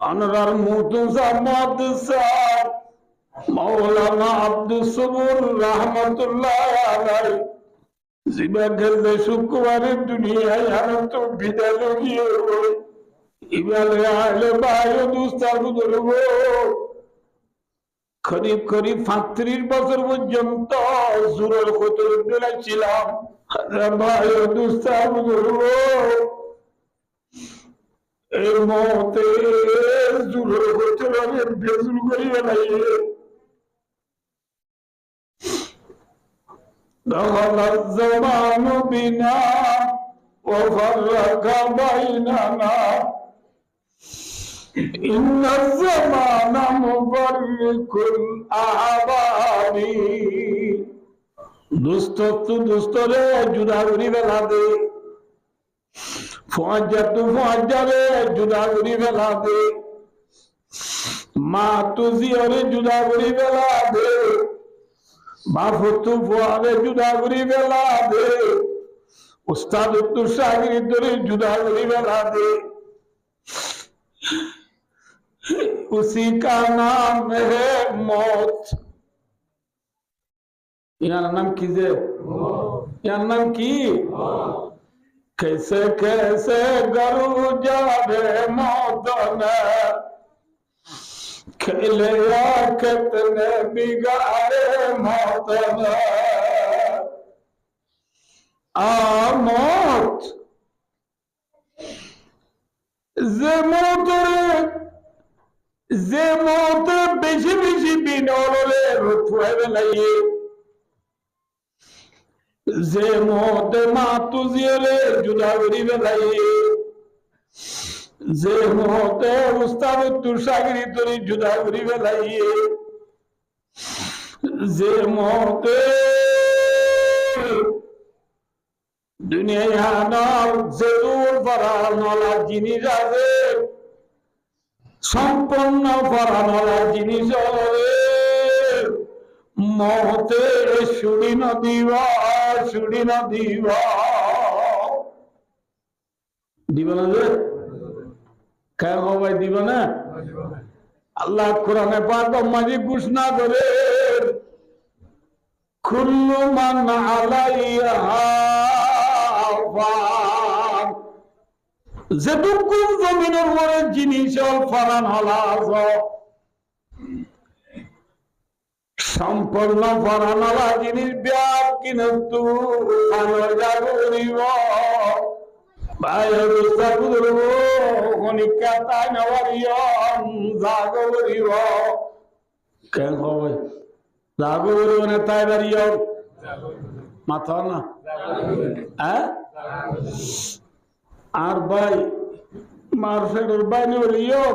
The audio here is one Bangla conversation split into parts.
अनवर मुतज़म्मद साहब मौलाना अब्दुल सबूर रहमतुल्लाह अलैहि जिबा गल्ले शुक्रवार दुनिया यार तो बिदाय लगिए इबाले आले बायो दोस्तार बुजुर्गो करीब करीब 35 বছর পর্যন্ত জুরের খতর দিলাম বায়ো दोस्तार बुजुर्गो এর মতে জুরের খতর আমি বেজুল করি বানাইয়ে دخل الزمان بنا وفرق بيننا إن الزمان مفرق الأحباب دوست تو دوست রে জুদা করি ফেলা দে ফজর তো ফজর রে জুদা করি ফেলা দে মা তো জিয়রে জুদা করি ফেলা দে মাফতু ফুয়ারে জুদা করি ফেলা দে উস্তাদ তো শাগিরিদ রে জুদা করি ফেলা দে उसी का नाम है मौत यार नाम कीजिए यार नाम की कैसे कैसे गरु जावे मौत में खेले या कितने बिगाड़े मौत में आ मौत जे मौत যে মত বেশি বেশি বিনলে রুফাই বেলাইয়ে যে মত মাতু জিরে জুদা করি বেলাইয়ে যে মত উস্তাদ তুষাগিরি তরি জুদা করি বেলাইয়ে যে মত দুনিয়া নাল যে দূর পরানলা জিনিস আছে সম্পন্ন পরানলা জিনিস মতে শুড়ি না দিবা দিব না যে কেন ভাই দিব না আল্লাহ কোরআনে পাক মাঝে ঘোষণা করে কুল্লু মান আলাইহা ফান যেটুকু জমিনের উপরে জিনিস ফরান হলা সম্পূর্ণ ফরান হলা জিনিস ব্যাগ কিন্তু ভাই অনিকা তাই জাগরিব কেন হবে জাগরিব না তাই বাড়িও মাথা না হ্যাঁ আর ভাই মারফের ভাই নিও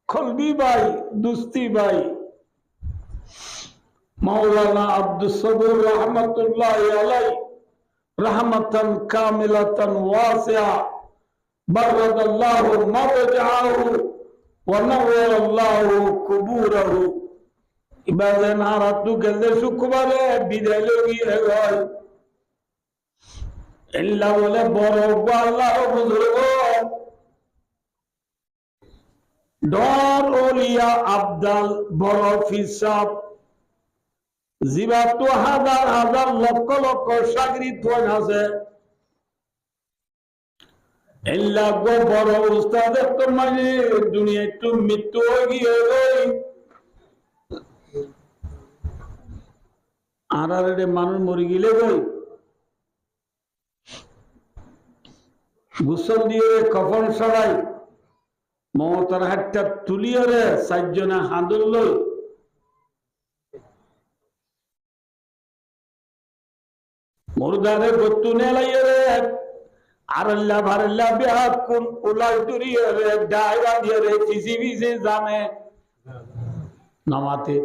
খলবি ভাই দুস্তি ভাই মাওলানা আব্দুল সবুর রহমতুল্লাহি আলাইহি রহমাতান কামিলাতান ওয়াসিআ বারাকাল্লাহু মারজাহু ওয়া নাওয়ারাল্লাহু কুবুরাহু ইবাদে নারাতু গেলে শুক্রবারে বিদায় লগিয়ে গয় আল্লাহ বলে বড় আল্লাহ বুজুর্গ ডর ওলিয়া আব্দাল বড় ফিসাব জিবাত হাজার হাজার লক্ষ লক্ষ শাগরিদ আছে আল্লাহ গো বড় উস্তাদ তো মানে দুনিয়া একটু মৃত্যু হয়ে গিয়ে আর মানুষ মরে গেলে গই গোসল দিয়ে কফন সরাই মমতার হাতটা তুলিয়ে রে চারজনে হাঁদুর লই মুর্দারে গত্তু নেলাইয়ে রে আর আল্লাহ ভারল্লাহ বিহাত কোন উলাই তুরিয়ে রে ডাইবা দিয়ে রে চিসি বিসে জানে নামাতে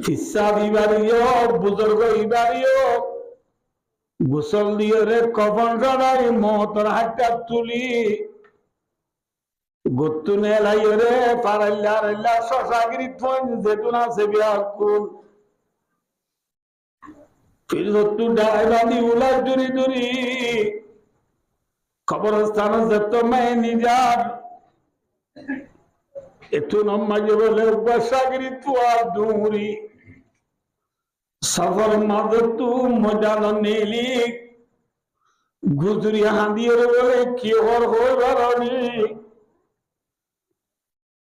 ফিসা দিবারিও বুজুর্গ ইবারিও গোসল দিয়ে রে কফন সরাই মহতর হাতটা তুলি গত্তু নেলাইয়ে রে পারাল্লাহ শশাগিরি থন যেতুন আছে বিয়াকুল ফির গত্তু ডাইবাদি উলাই তুরি তুরি কবরস্থান যত মেনি যার একটু নমাজে বলে বসাগরি তুয়া দূরি সফর মাঝে তু মজান নেলি গুজরি হাঁদিয়ে বলে কি হর হয়ে বেড়ানি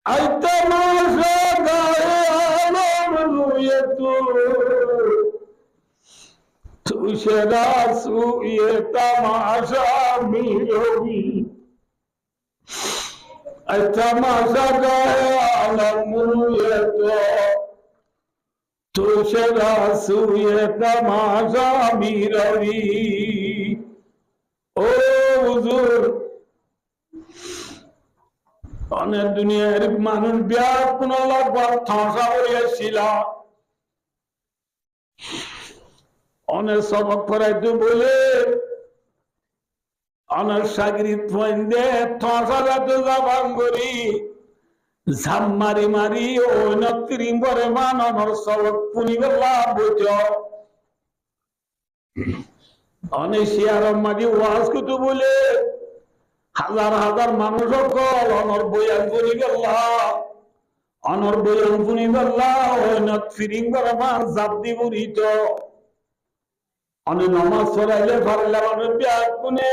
আইতে মাসে গায়ে আলম রুয়ে তু সেরা সুয়ে তামাশা মিরবি तमाशा गाए आलम रुए तो शरा सुए तमाशा भी रवि ओ हुजूर अने दुनियार मानुष व्याकुल लगवा थासा करियाছিলা अने सबक पढ़ाइते बोले अनर सागरित फंदे थासा जाते जाबान करी झाम मारी मारी ओ नक्तिरिं बरे मान अनर सबक पुनि गल्ला बोझो अने शियार माजी वाज कुतु बोले हजार हजार मानुष कल अनर बयान पुनि गल्ला ओ नक्तिरिं बरे मान जाब्दी बुरितो अने नमाज पढ़ाइले फारला मानुष ब्याकुने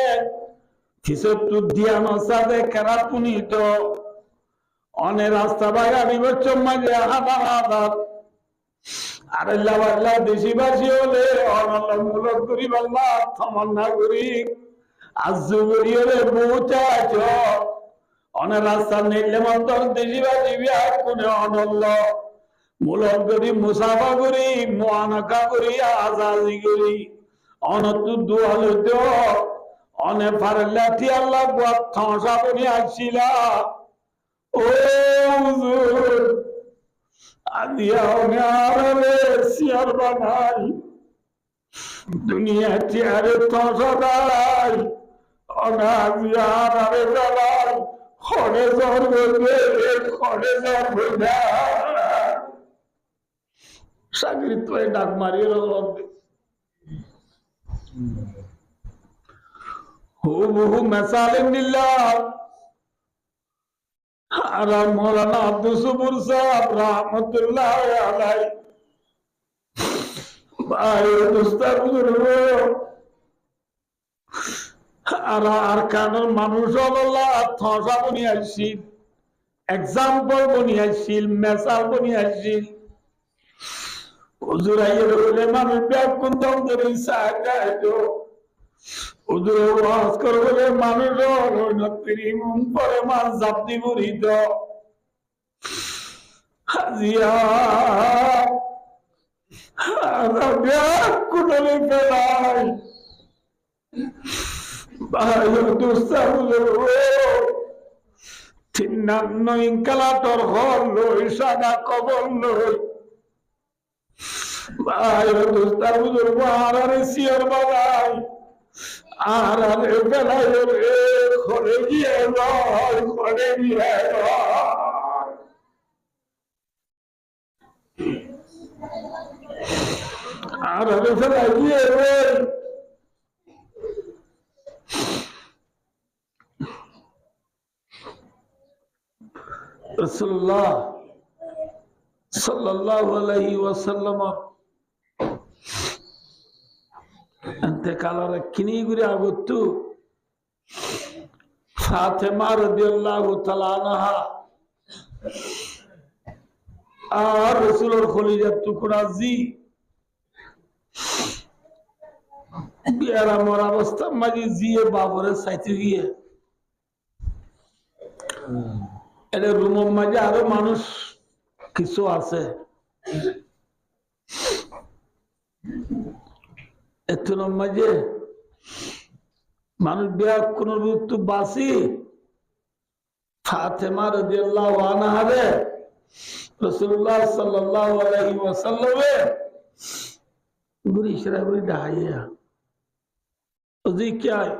किसतु दिया नसादे करा पुनीतो अने रास्ता बागा बिबच्चो मजे हादार अरे लावाला देशी बासी होले अनल्ला मुलक करी बल्ला तमन्ना करी आजु करी होले बुचाचो अने रास्ता नेले मंतर देशी बासी बिया कुने अनल्ला मुलक करी मुसाफा करी मुआनका करी आजादी करी अनतु दुआले दो अने फारलाठी अल्लाह को थासा बनी आछिला ओ हुजूर आदिया न्यारे सियार बनाई दुनिया तियारे थासा दाई अना जियार रे दलाई खड़े जोर बोले सागरित तो डाक मारी रो बहु मसालिल्लाह अरा मौलाना अब्दुल सबूर साहब रहमतुल्लाह अलैहि भाई दोस्तार बुजुर्गो अरा अरकानुल मानुषुल्लाह थासा बुनियादशील एग्जाम्पल बुनियादशील मिसाल बुनियादशील हुजूर आइए बोले मानुष ब्याकुंतम दरिसा जातो उधर वास कर बोले मानुषो नक्तिरी मुंपरे मान जाब्दी बुरितो हाजिया रब्या कुटले पेलाई बायो दोस्ता बुजुर्गो थिन्नानो इंकलाटर हर लोई सादा कबल लोई बायो दोस्ता बुजुर्गो आरारे सियर बागाई आरारे बेलायो रे खोले गिए आरारे बेलायो रे रसूलुल्लाह सल्लल्लाहु अलैहि वसल्लम अंतकाल किनी गुरी आगोत्तु फातिमा रदियल्लाहु ताआला अन्हा और रसूलुर खलीजात टुकड़ा जी बियारा मोर अवस्था माजी जिए बाबरे साइते गিয়ে এর রুমের মাঝে আরো মানুষ কিছু আছে এতন মাঝে মানুষ বিয়া কোন মৃত্যু বাসি ফাতেমা রাদিয়াল্লাহু আনহা রে রাসূলুল্লাহ সাল্লাল্লাহু আলাইহি ওয়াসাল্লাম গুরি ইশরা গুরি ডাইয়া ওজি क्या है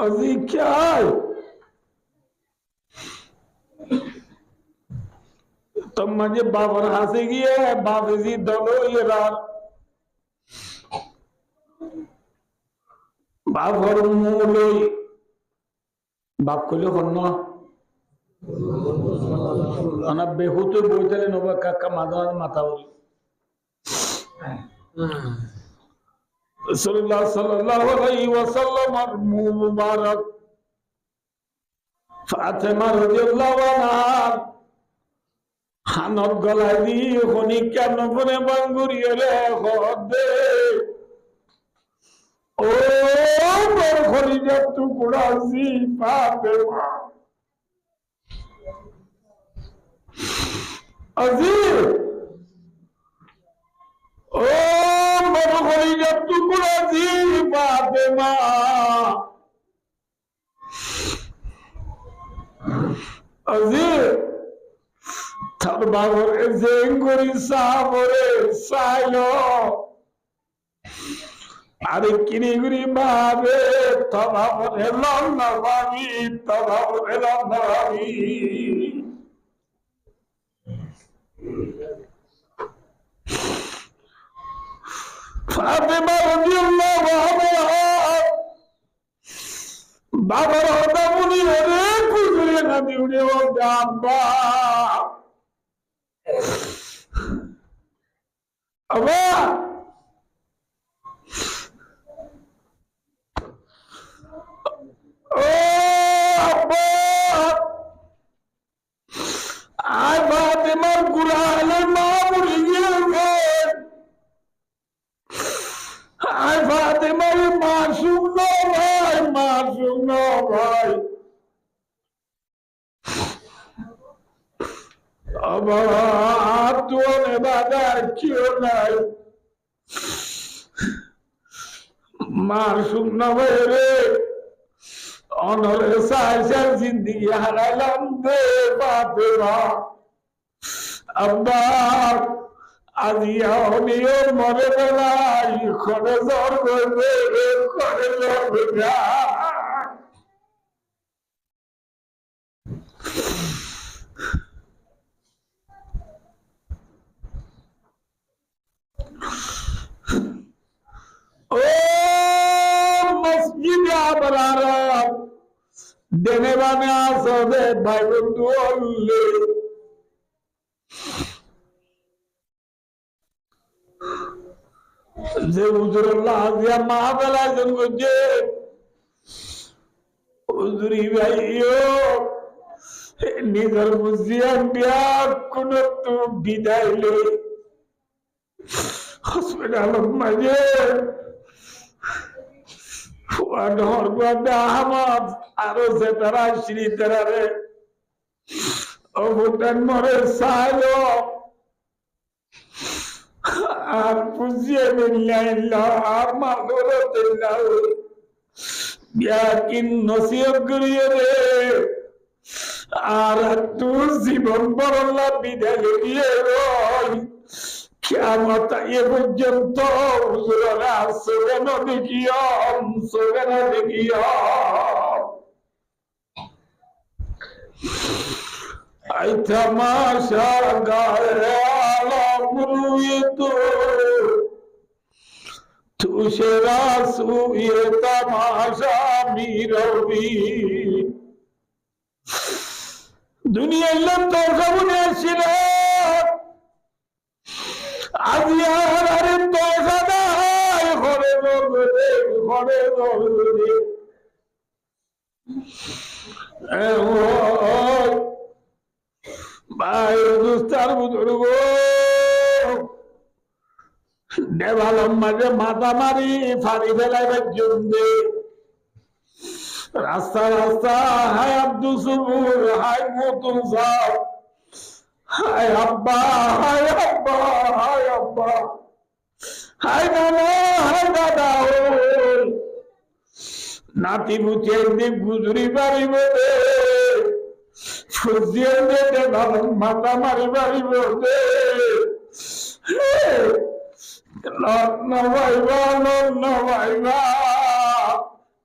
अजी क्या है तो मुझे बाबर हासे की है बाबी दोनों ये रात বাঘর মূলই বাপ কইলে হন্য বেহুতে বইতালে নবা কাকা মাঝে মাঝে মাথা বলি রাসূলুল্লাহ সাল্লাল্লাহু আলাইহি ওয়াসাল্লাম আর মুবারক ফাতেমা রাদিয়াল্লাহু আনহা হানত গলায় দি হনি কেন বনে বাঙ্গুরিয়ে রে হদে ও বড় খলিজার টুকরা জি ফাতেমা আজির ও বড় খলিজার টুকরা জি ফাতেমা আজির তার বাবরে জেঙ্গুরি সাবরে সাইলো আরে কিনিগুরি বাবে তবা বলে লন্না ভাবি তবা বলে লন্না ভাবি ফাতেমা রাদিয়াল্লাহু আনহা বাবার হতা বলি রে কুজুরে না দিউরে ও আব্বা আব্বা ও আব্বা আই ফাতেমার কুরআনের মা মরে গিয়েছে আই ফাতেমার মাসুম ভাই আবার তোনে বাধা কেউ নাই মাসুম না ভাই রে অনরে সাইসার জিন্দিগি হারাইলাম দে ফাতেমা আব্বা আজিয়া হলিও মরে বেলাই করে জ্বর করবে করে জ্বর করবে ও মসজিদে আবরারা দেনে বানে আসবে ভাই বন্ধু হলে যে হুজুরুল্লাহ আজিয়া মাহফিল আয়োজন করছে হুজুরি ভাইও নিজের বুঝিয়া বিয়া কোন তো বিদায় লই হসপিটাল মাঝে আহমদ আরো যে তারা শ্রী তারারে অবদান মরে চাইল আর পুজিয়ে নিল্লাহ আর মাদরত বিয়া কিন নসিহত করিয়ে রে আর তোর জীবন বরল্লা বিদায় গিয়ে রয় কিয়ামত এ পর্যন্ত হুজুরা সুবহান দেখিও আই তামাশা গায়ে আলম রুয়ে তো সেরা সুয়ে তামাশা মিরবি দুনিয়ার লোক তোর সামনে আসছিল আজিয়ার আরে তোষা নাই ঘরে ঘরে ভাই দুস্তার বুজুর্গ দেওয়ালম মাঝে মাথা মারি ফাড়ি ফেলাইবে জমবে রাস্তা রাস্তা হায় আব্দুল সুবুর হায় মতুল সাহ হায় আব্বা হায় আব্বা হায় আব্বা হায় নানা হায় দাদা নাতি বুঝে দিক গুজরি পারিব দে ফুজিয়ে দে ভালো মাথা মারি পারিব দে নবাইবা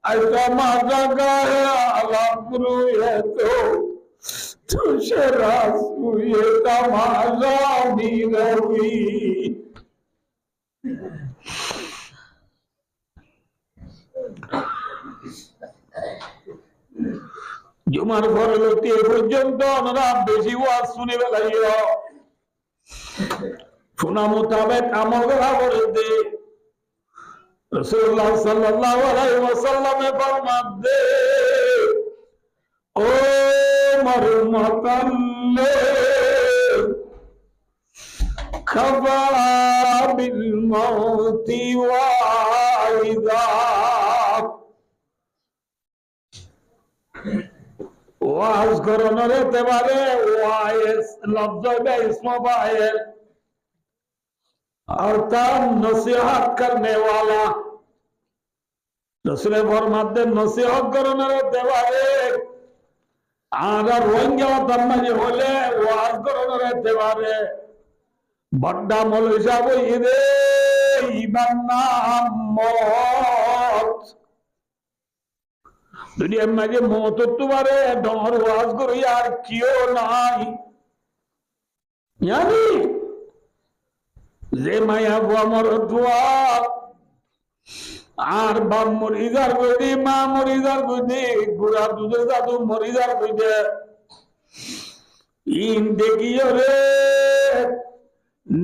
আইতা মাজা গায়ে আলাপুরু এতো তুষে রাসুয়ে তামাজা মিরবি জুমার ফরলতি পর্যন্ত আমরা বেশি ওয়াজ শুনে বেলাইও শোনা মোতাবেক আমল করা বলতে রাসূলুল্লাহ সাল্লাল্লাহু আলাইহি ওয়াসাল্লামে ফরমাতে ও মরমতাল্লে খাবা বিল মাউতি ওয়াইদা ওয়াজ করানোর এতেবারে ওয়াইস লফজ হবে ইসমে ফাইল অর্থাৎ নসিহত करने वाला রসুলের ফরমাতে নসিহত করানোর এতেবারে আর রোহিঙ্গা ধর্মে হলে ওয়াজ করানোর এতেবারে বড়া মৌলভী সাহেব ইদে ইমান নাম মত দুনিয়ার মাঝে মত তোমারে ডর ওয়াজ করি আর কিও নাই জানি যে মায়া আমার দোয়া আর বাপ মরিদার বইদি মা মরিদার বইদি বুড়া দুধের দাদু মরিদার বইদে ইন দেখিও রে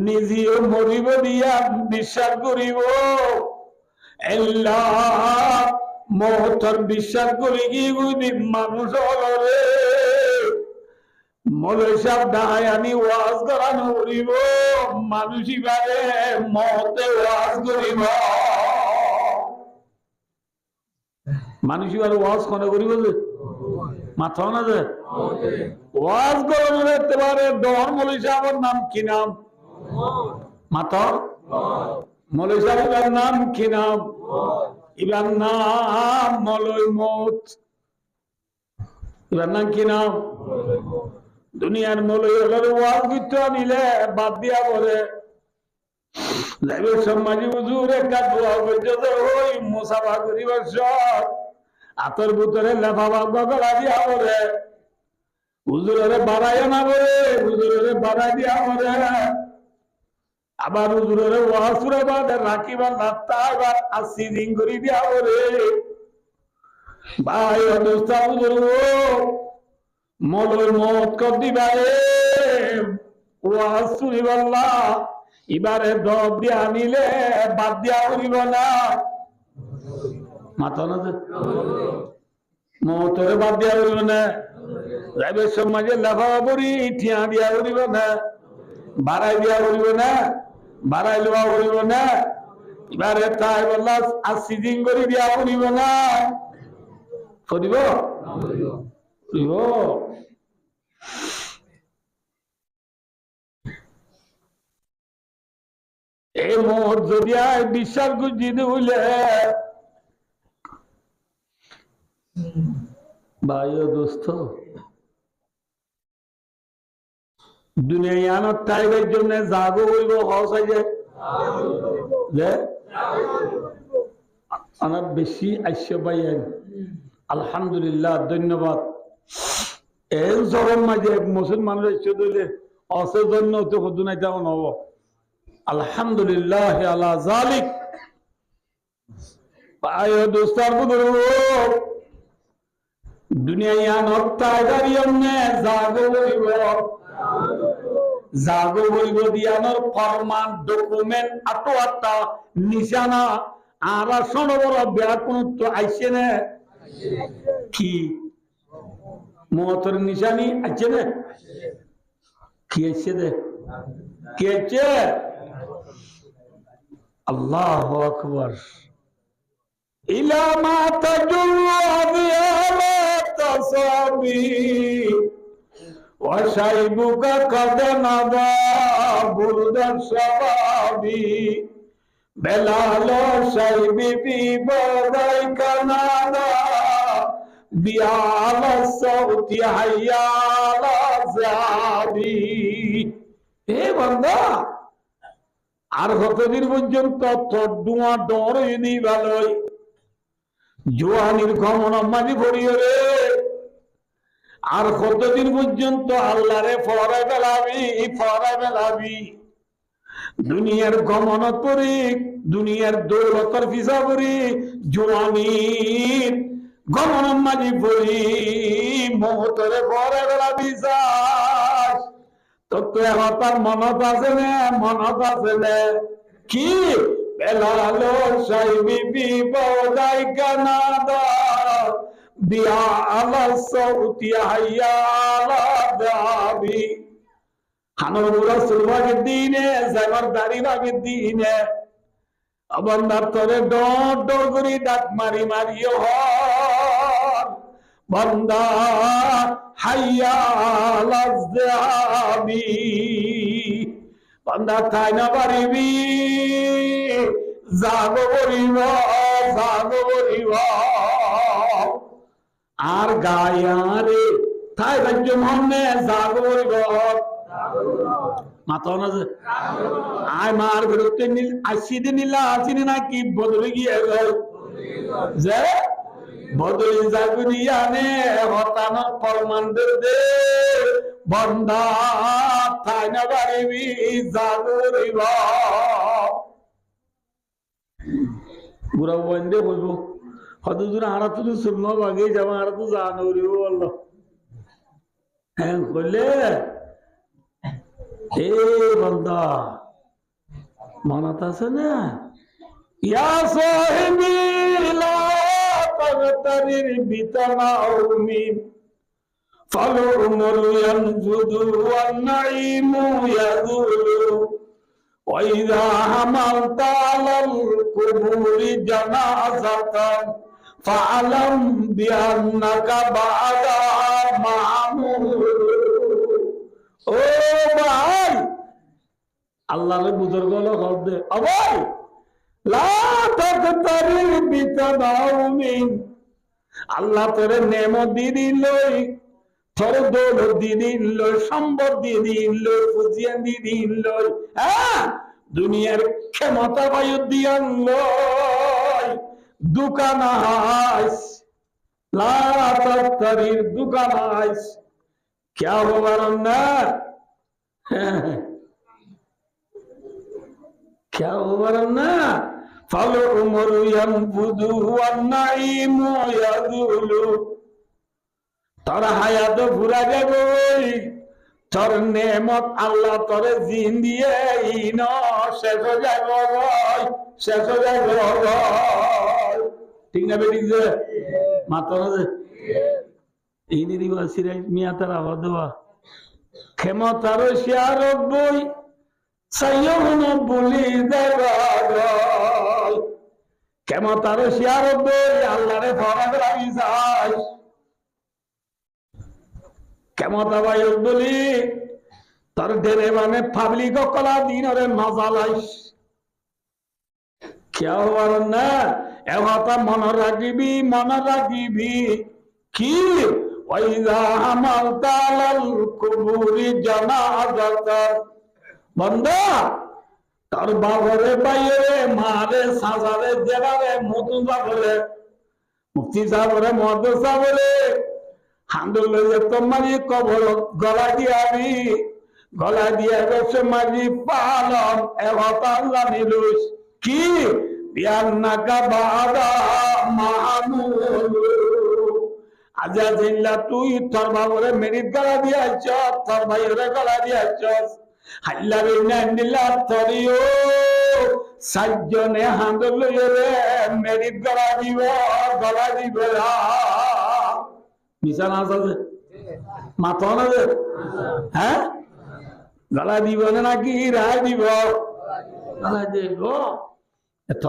নিজেও মরিব দিয়া বিশ্বাস করিব আল্লাহ মহতর বিশ্বাস করি কি বুঝি মানুষ হলরে মৌলভী সাহেব ডায়ানি ওয়াজ করানো করিব মানুষই বারে মহতে ওয়াজ করিব মানুষই বারে ওয়াজ কোনে করিব যে মাথা না যে ওয়াজ করানো দেখতে পারে ডর মৌলভী সাহেবের নাম কি নাম মাথা মৌলভী সাহেবের নাম কি নাম ইবার নাম মৌলভী মত ইবার নাম কি নাম দুনিয়ার মৌলভী হলের ওয়াজ করতে নিলে বাদ দিয়া বলে সমাজি হুজুর একটা দোয়া করতে ওই মুসাফা করিবার সব আতর ভিতরে লেফাফা গলা দিয়া বলে হুজুরে বাড়াই না বলে হুজুরে বাড়াই দিয়া বলে আবার হুজুরে ওয়াসুরে বাদে রাখিবার লাত্তা আবার 80 দিন করে দিয়া বলে ভাই অবস্থা হুজুর মৌলভী মত কর দিবারে ওয়াজ শুনিবাল্লা এবারে দব দিয়া নিলে বাদ দিয়া করিব না মাথা না মতরে বাদ দিয়া করিব না যাইবে সমাজে লেখা পড়ি ঠিয়া দিয়া করিব না বাড়াই দিয়া করিব না বাড়াই লওয়া করিব না এবারে তাই বললা 80 দিন করে দিয়া করিব না করিব করিব এই মোর যদি বিশ্বাস গুজি হইলে ভাই ও দোস্ত দুনিয়ায় আনার টাইমের জন্য জাগো হইব হস হয়ে যে আনার বেশি আইস্য পাইয়েন আলহামদুলিল্লাহ ধন্যবাদ এই জগন মাঝে মুসলমানের ইচ্ছা দিলে অসের জন্য তো দুনাই তেমন হব আলহামদুলিল্লাহ আলা জালিক পায় দোস্তার বুদুর্গ দুনিয়ায় আনার টাইগার জাগো হইব জাগো হইব দিয়ানোর ফরমান ডকুমেন্ট আটো আটটা নিশানা আর সনবর ব্যাকুণ তো আইছে না কি মতর নিশানি আছে না কি আছে দে কি আছে আল্লাহু আকবার ইলা মা তাজুল্লা বিআলা তাসাবি ওয়া শাইবুকা কদ নাবা বুরদান শাবাবি বেলাল শাইবি বি বদাই কানাদা বিআলা সাউতি হাইয়ালা যাবি এ বান্দা আর কতদিন পর্যন্ত তোর ডুয়া ডর যদি ভালোই জোয়ানির গমন মাঝি পড়িও রে আর কতদিন পর্যন্ত আল্লাহরে ফরাই বেলাবি দুনিয়ার গমন করি দুনিয়ার দৌলতর ফিসা করি জোয়ানির গমন মাঝি পড়ি মুহূর্তে পরে বেলা বিশ্বাস তো তার মনত আছে না মনত আছে না কি বেলালো সাইবি বিপদাই কানাদা বিয়া আলা সৌতি হাইয়া আলা দাবি হানবুর রাসূলুল্লাহর দিনে জামারদারি ভাগের দিনে বন্দার তোরে ডর ডর করি ডাক মারি মারিও বন্দা হাইয়া আলা দাবি বন্দা তাই না পারিবি জাগো করিব আর গায়ারে তাই রাজ্য মনে জাগো করিব মাথা না যে আয় মার বিরুদ্ধে নীল আসিদে নীলা আসিনি নাকি বদলে গিয়ে যে বদলে জাগুরিয়া নে হতানো ফরমানদের দে বন্দা তাই না পারিবি জাগরিব বুড়া বন্ধে বলবো হদুর হারা তো শুনলো বাগে যাওয়া হারা তো জানো রে বললো হ্যাঁ বললে হে বন্দা মনত আছে না ইয়া সাহিবি লা তাগতারির বিতানাউমি ফালু উমরু ইয়ানফুদু ওয়ান নাঈমু ইয়াদুলু ওয়া ইযা হামালতা আলাল কুবুরি জানাযাতান ফাআলাম বিআন্নাকা বা'দা মা'মুর ও ভাই আল্লাহর বুজুর্গ লোক হবে ও ভাই লা তাকতারির বিতানাউমি আল্লাহ তোরে নেমত দি দিলই তোর দৌলত দি দিল সম্পদ দি দিল পুজিয়ান দি দিল হ্যাঁ দুনিয়ার ক্ষমতা বায়ু দিয়ান লই দোকান আইস লা তাকতারির দোকান আইস क्या होगा ना क्या होगा ना फल उमर यनफुदु वन नाईमु यादुलु তোর হায়াত পুরা যাবই তোর নেমত আল্লাহ তোর জিন দিয়ে ইন শেষ হয়ে যাব ঠিক না বেঠিক যে মাত্র ইনি সিরাজ মিয়া তারা হদবা ক্ষমতার শেয়ার বই সাইয়ন বলি দেবাল ক্ষমতার শেয়ার বই আল্লাহরে ফরজ রাখি যাই ক্ষমতা বাই বলি তোর ডেরে মানে পাবলিক কলা দিন ওরে মজা লাইস কেউ হওয়ার না এবার মনে রাখিবি কি ওয়াইযা হামালতা আলাল কুবুরি জানাযাতান বান্দা তোর বাবারে বাইরে মারে সাজারে দেবারে মতু যাবলে মুফতি সাহেবরে মহাদেব সাহেবরে হামদুলিল্লাহ তোমারি কবর গলা দিয়া গেছে মাঝি পালন এবার আল্লাহ নিলুস কি বিআন্নাকা বা'দা মা'মুর আজা জিল্লা তুই তোর বাবরে মেরিট গলা দিয়ে আইছ তোর ভাইরে গলা দিয়ে আইছ হাল্লা বিনা নিলা তরিও সাজ্জনে হাঁদল রে মেরিট গলা দিব মিশা না আছে মাথা না যে হ্যাঁ গলা দিব নাকি রায় দিব গলা দিব এত